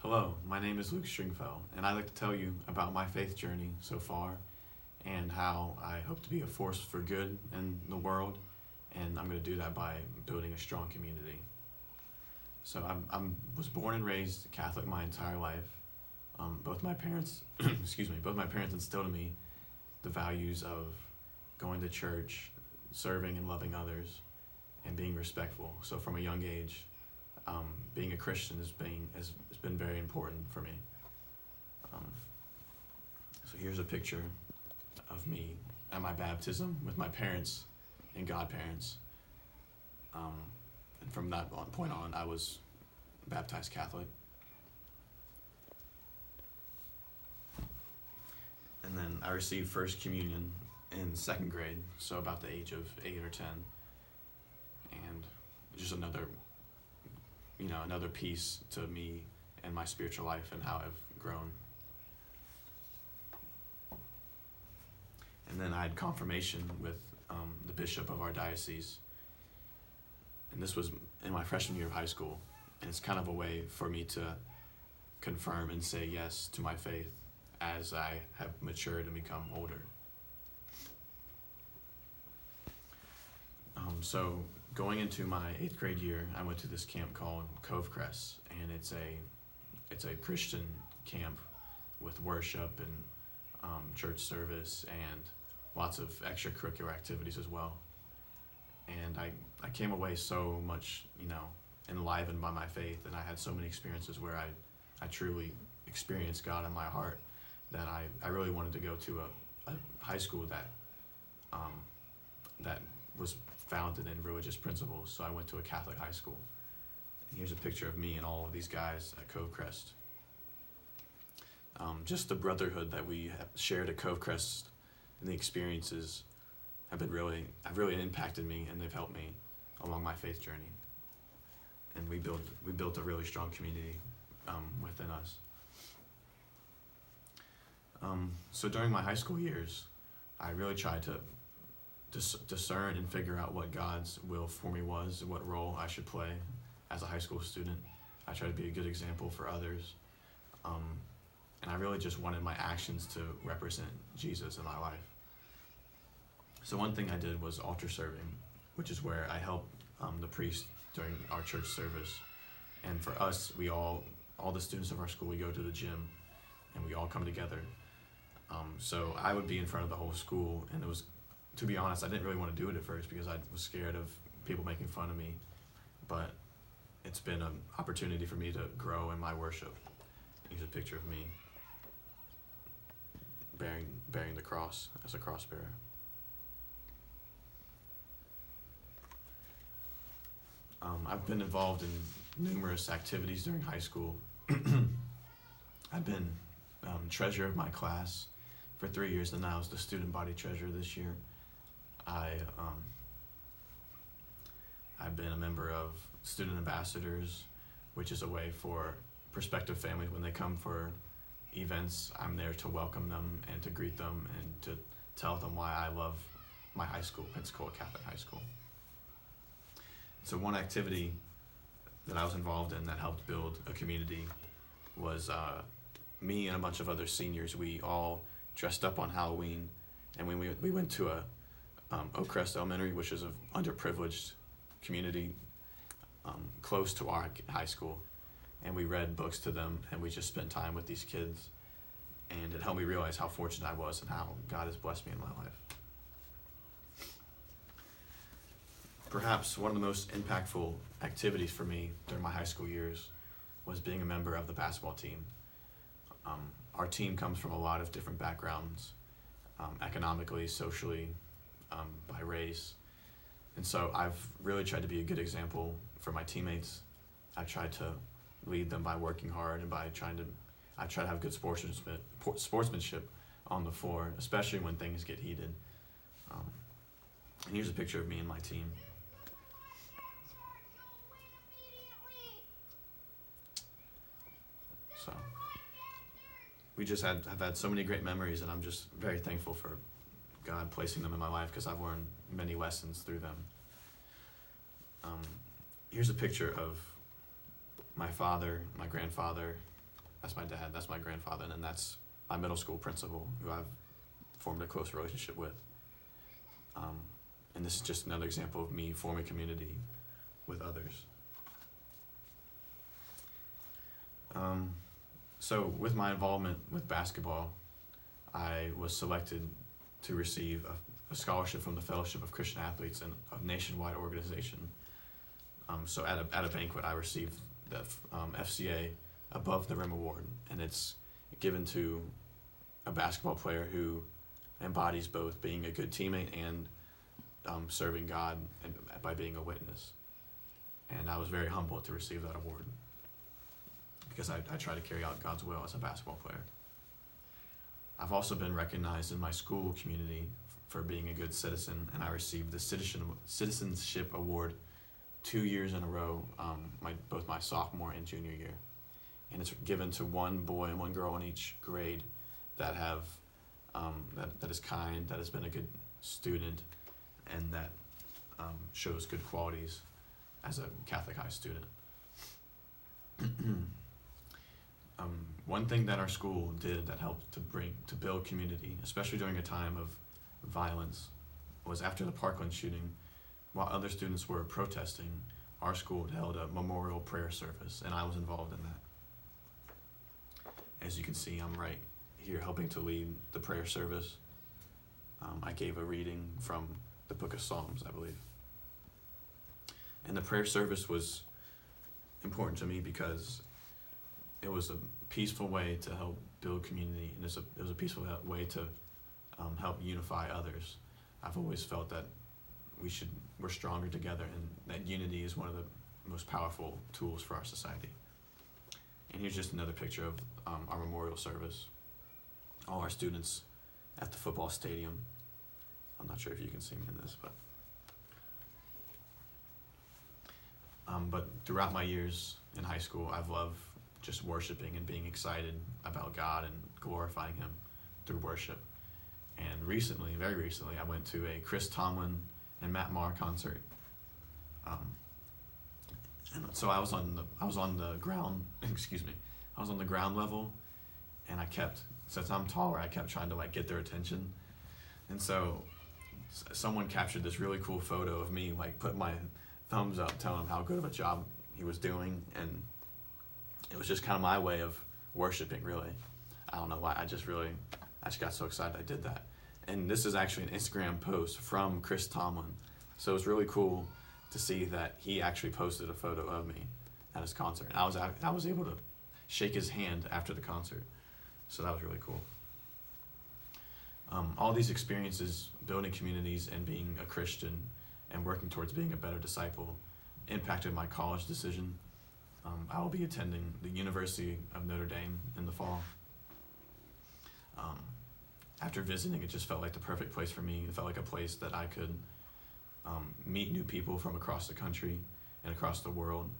Hello, my name is Luke Stringfellow, and I'd like to tell you about my faith journey so far and how I hope to be a force for good in the world, and I'm going to do that by building a strong community. So I was born and raised Catholic my entire life. Both my parents, both my parents instilled in me the values of going to church, serving and loving others, and being respectful. So from a young age, being a Christian has been very important for me. So here's a picture of me at my baptism with my parents and godparents. And from that point on, I was baptized Catholic. And then I received First Communion in second grade, so about the age of 8 or 10. And just another piece to me and my spiritual life and how I've grown. And then I had confirmation with the bishop of our diocese. And this was in my freshman year of high school. And it's kind of a way for me to confirm and say yes to my faith as I have matured and become older. So going into my 8th grade year, I went to this camp called Cove Crest, and it's a Christian camp with worship and church service and lots of extracurricular activities as well. And I came away so much, enlivened by my faith, and I had so many experiences where I truly experienced God in my heart that I really wanted to go to a high school that was founded in religious principles. So I went to a Catholic high school. And here's a picture of me and all of these guys at Cove Crest. Just the brotherhood that we have shared at Cove Crest and the experiences have really impacted me, and they've helped me along my faith journey. And we built a really strong community within us. So during my high school years, I really tried to discern and figure out what God's will for me was and what role I should play as a high school student. I tried to be a good example for others. And I really just wanted my actions to represent Jesus in my life. So one thing I did was altar serving, which is where I helped the priest during our church service. And for us, all the students of our school, we go to the gym and we all come together. So I would be in front of the whole school, and it was, to be honest, I didn't really want to do it at first because I was scared of people making fun of me. But it's been an opportunity for me to grow in my worship. Here's a picture of me bearing the cross as a cross bearer. I've been involved in numerous activities during high school. I've been treasurer of my class for 3 years, and now I was the student body treasurer this year. I've been a member of student ambassadors, which is a way for prospective families when they come for events. I'm there to welcome them and to greet them and to tell them why I love my high school, Pensacola Catholic High School. So one activity that I was involved in that helped build a community was me and a bunch of other seniors. We all dressed up on Halloween, and when we went to Oak Crest Elementary, which is an underprivileged community close to our high school, and we read books to them, and we just spent time with these kids, and it helped me realize how fortunate I was and how God has blessed me in my life. Perhaps one of the most impactful activities for me during my high school years was being a member of the basketball team. Our team comes from a lot of different backgrounds, economically, socially, by race. And so I've really tried to be a good example for my teammates. I tried to lead them by working hard and I try to have good sportsmanship on the floor, especially when things get heated. And here's a picture of me and my team. So we just have had so many great memories, and I'm just very thankful for God placing them in my life because I've learned many lessons through them. Here's a picture of my father, my grandfather, That's my dad. That's my grandfather, and that's my middle school principal, who I've formed a close relationship with. And this is just another example of me forming community with others. So with my involvement with basketball, I was selected to receive a scholarship from the Fellowship of Christian Athletes, and a nationwide organization. So at a banquet, I received the FCA Above the Rim Award, and it's given to a basketball player who embodies both being a good teammate and serving God and by being a witness. And I was very humbled to receive that award, because I try to carry out God's will as a basketball player. I've also been recognized in my school community for being a good citizen, and I received the Citizenship Award 2 years in a row, both my sophomore and junior year. And it's given to one boy and one girl in each grade that have that is kind, that has been a good student, and that shows good qualities as a Catholic high student. One thing that our school did that helped to build community, especially during a time of violence, was after the Parkland shooting, while other students were protesting, our school held a memorial prayer service, and I was involved in that. As you can see, I'm right here helping to lead the prayer service. I gave a reading from the book of Psalms, I believe. And the prayer service was important to me because it was a peaceful way to help build community, and it was a peaceful way to help unify others. I've always felt that we're stronger together, and that unity is one of the most powerful tools for our society. And here's just another picture of our memorial service. All our students at the football stadium. I'm not sure if you can see me in this, but throughout my years in high school, I've loved just worshiping and being excited about God and glorifying Him through worship. And very recently, I went to a Chris Tomlin and Matt Maher concert. And so I was on the ground. Excuse me. I was on the ground level, and since I'm taller, I kept trying to get their attention. And so someone captured this really cool photo of me putting my thumbs up, telling him how good of a job he was doing, and it was just kind of my way of worshiping, really. I don't know why. I just got so excited I did that. And this is actually an Instagram post from Chris Tomlin. So it was really cool to see that he actually posted a photo of me at his concert. And I was able to shake his hand after the concert. So that was really cool. All these experiences, building communities and being a Christian and working towards being a better disciple, impacted my college decision. I will be attending the University of Notre Dame in the fall. After visiting, it just felt like the perfect place for me. It felt like a place that I could meet new people from across the country and across the world,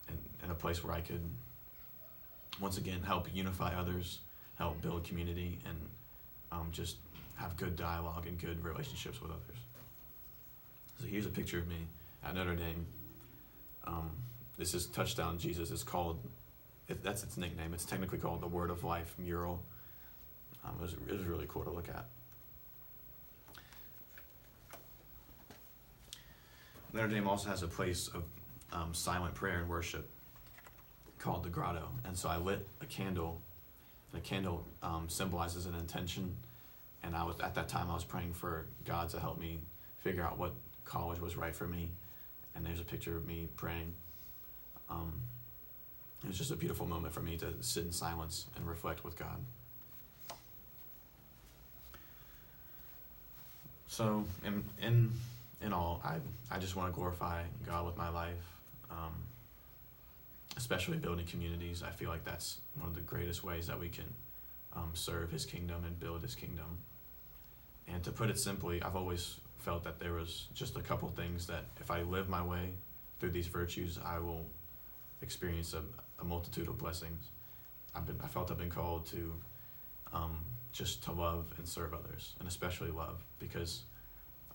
and a place where I could, once again, help unify others, help build community, and just have good dialogue and good relationships with others. So here's a picture of me at Notre Dame. This is Touchdown Jesus. That's its nickname. It's technically called the Word of Life mural. It was really cool to look at. Notre Dame also has a place of silent prayer and worship called the Grotto. And so I lit a candle, and a candle symbolizes an intention. And at that time I was praying for God to help me figure out what college was right for me. And there's a picture of me praying. It was just a beautiful moment for me to sit in silence and reflect with God. So in all, I just want to glorify God with my life, especially building communities. I feel like that's one of the greatest ways that we can serve His kingdom and build His kingdom. And to put it simply, I've always felt that there was just a couple things that if I live my way through these virtues, I will experience a multitude of blessings. I felt I've been called to just to love and serve others, and especially love, because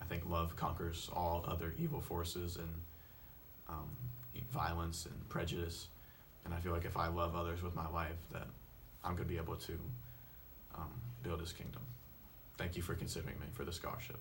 I think love conquers all other evil forces and violence and prejudice. And I feel like if I love others with my life, that I'm going to be able to build his kingdom. Thank you for considering me for the scholarship.